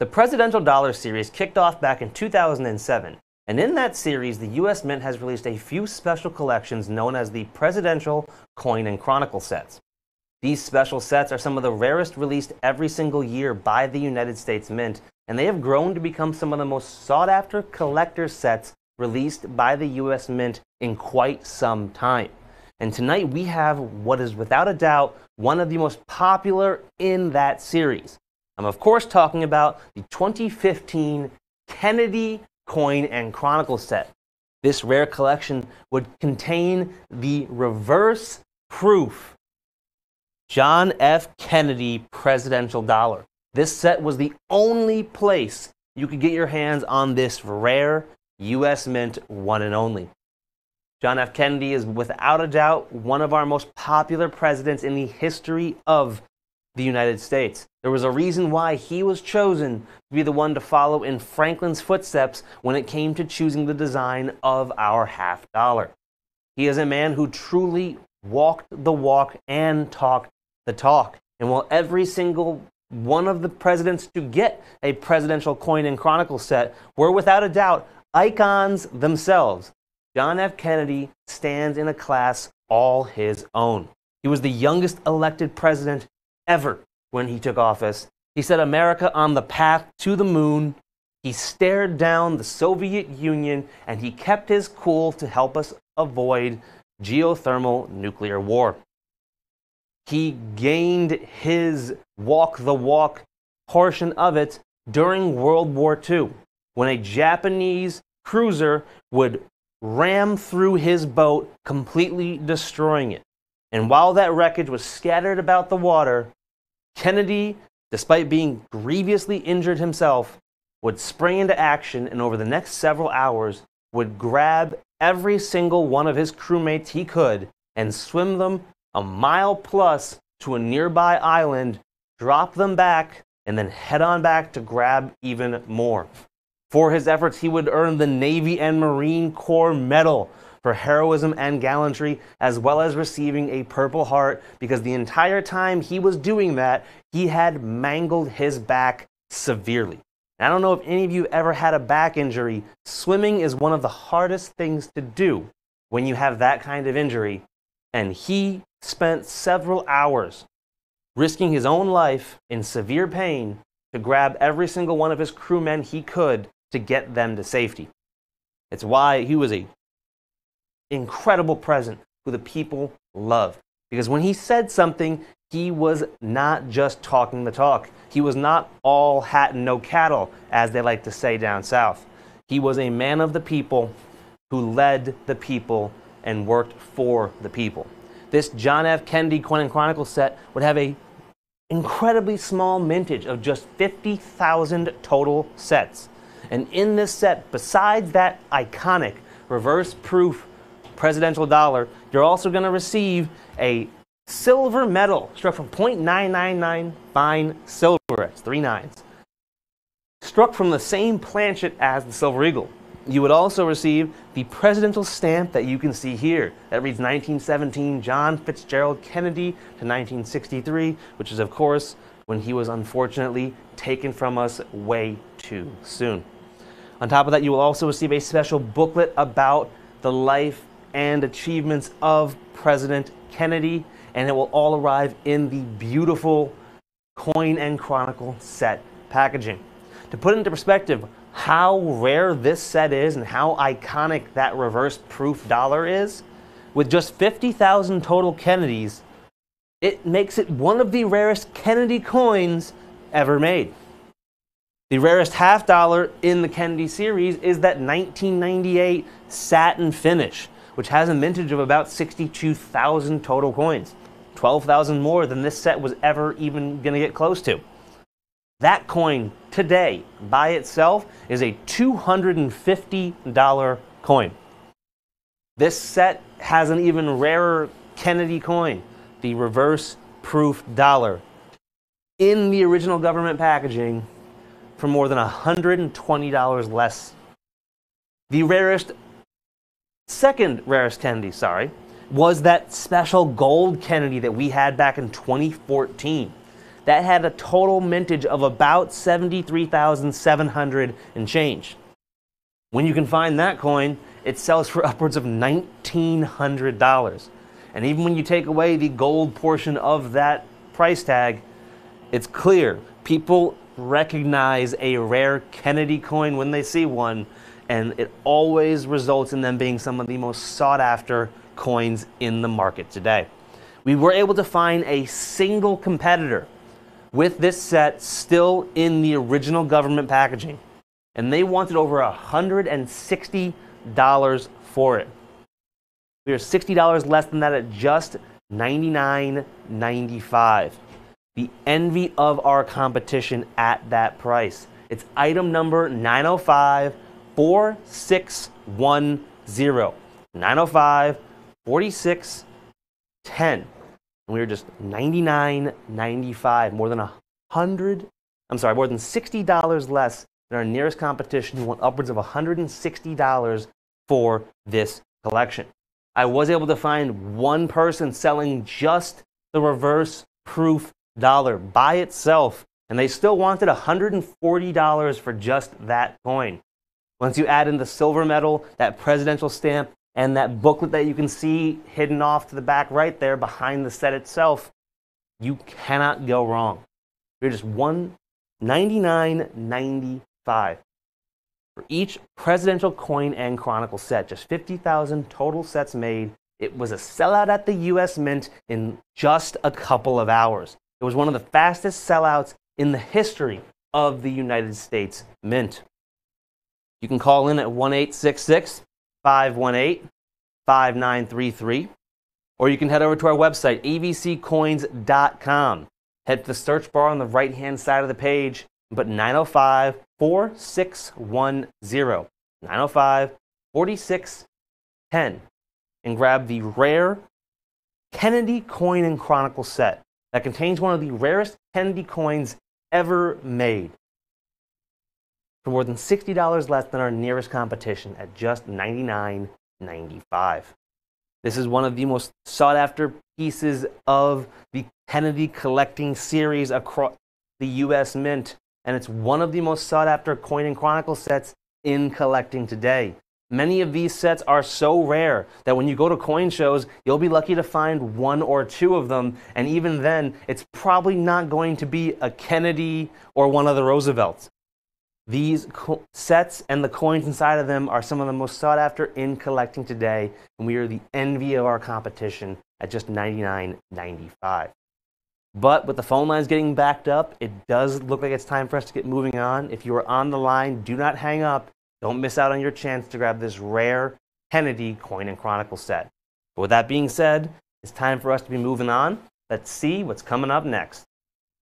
The Presidential Dollar series kicked off back in 2007, and in that series, the U.S. Mint has released a few special collections known as the Presidential Coin and Chronicle sets. These special sets are some of the rarest released every single year by the United States Mint, and they have grown to become some of the most sought-after collector sets released by the U.S. Mint in quite some time. And tonight we have what is without a doubt one of the most popular in that series. I'm of course talking about the 2015 Kennedy Coin and Chronicle set. This rare collection would contain the reverse proof John F. Kennedy Presidential Dollar. This set was the only place you could get your hands on this rare U.S. Mint one and only. John F. Kennedy is without a doubt one of our most popular presidents in the history of the United States. There was a reason why he was chosen to be the one to follow in Franklin's footsteps when it came to choosing the design of our half dollar. He is a man who truly walked the walk and talked the talk. And while every single one of the presidents to get a Presidential Coin and Chronicle set were without a doubt icons themselves, John F. Kennedy stands in a class all his own. He was the youngest elected president ever when he took office. He set America on the path to the moon. He stared down the Soviet Union, and he kept his cool to help us avoid geothermal nuclear war. He gained his walk the walk portion of it during World War II, when a Japanese cruiser would ram through his boat, completely destroying it. And while that wreckage was scattered about the water, Kennedy, despite being grievously injured himself, would spring into action and over the next several hours would grab every single one of his crewmates he could and swim them a mile plus to a nearby island, drop them back, and then head on back to grab even more. For his efforts, he would earn the Navy and Marine Corps Medal for heroism and gallantry, as well as receiving a Purple Heart, because the entire time he was doing that, he had mangled his back severely. And I don't know if any of you ever had a back injury. Swimming is one of the hardest things to do when you have that kind of injury, and he spent several hours risking his own life in severe pain to grab every single one of his crewmen he could to get them to safety. It's why he was an incredible president who the people loved. Because when he said something, he was not just talking the talk. He was not all hat and no cattle, as they like to say down south. He was a man of the people who led the people and worked for the people. This John F. Kennedy Coin and Chronicle set would have an incredibly small mintage of just 50,000 total sets. And in this set, besides that iconic reverse proof presidential dollar, you're also going to receive a silver medal struck from .999 fine silver. It's 3 nines. Struck from the same planchet as the Silver Eagle. You would also receive the presidential stamp that you can see here. That reads 1917 John Fitzgerald Kennedy to 1963, which is of course when he was unfortunately taken from us way too soon. On top of that, you will also receive a special booklet about the life and achievements of President Kennedy, and it will all arrive in the beautiful Coin and Chronicle set packaging. To put it into perspective, how rare this set is and how iconic that reverse proof dollar is, with just 50,000 total Kennedys, it makes it one of the rarest Kennedy coins ever made. The rarest half dollar in the Kennedy series is that 1998 satin finish, which has a mintage of about 62,000 total coins, 12,000 more than this set was ever even going to get close to. That coin today by itself is a $250 coin. This set has an even rarer Kennedy coin, the reverse proof dollar, in the original government packaging for more than $120 less. The rarest, second rarest Kennedy, was that special gold Kennedy that we had back in 2014. that had a total mintage of about 73,700 and change. When you can find that coin, it sells for upwards of $1,900. And even when you take away the gold portion of that price tag, it's clear people recognize a rare Kennedy coin when they see one, and it always results in them being some of the most sought after coins in the market today. We were able to find a single competitor with this set still in the original government packaging, and they wanted over $160 for it. We are $60 less than that at just $99.95. The envy of our competition at that price. It's item number 905-4610. 905-4610. And we were just $99.95, more than $60 less than our nearest competition, who want upwards of $160 for this collection. I was able to find one person selling just the reverse proof dollar by itself, and they still wanted $140 for just that coin. Once you add in the silver medal, that presidential stamp, and that booklet that you can see hidden off to the back right there behind the set itself, you cannot go wrong. You're just $199.95 for each presidential coin and Chronicle set. Just 50,000 total sets made. It was a sellout at the US Mint in just a couple of hours. It was one of the fastest sellouts in the history of the United States Mint. You can call in at 1-866-518-5933, or you can head over to our website, abccoins.com. Head to the search bar on the right-hand side of the page and put 905-4610, 905-4610, and grab the rare Kennedy Coin and Chronicle set that contains one of the rarest Kennedy coins ever made, for more than $60 less than our nearest competition at just $99.95. This is one of the most sought-after pieces of the Kennedy collecting series across the US Mint, and it's one of the most sought-after coin and Chronicle sets in collecting today. Many of these sets are so rare that when you go to coin shows, you'll be lucky to find one or two of them, and even then, it's probably not going to be a Kennedy or one of the Roosevelts. These sets and the coins inside of them are some of the most sought after in collecting today, and we are the envy of our competition at just $99.95. But with the phone lines getting backed up, it does look like it's time for us to get moving on. If you are on the line, do not hang up. Don't miss out on your chance to grab this rare Kennedy Coin and Chronicle set. But with that being said, it's time for us to be moving on. Let's see what's coming up next.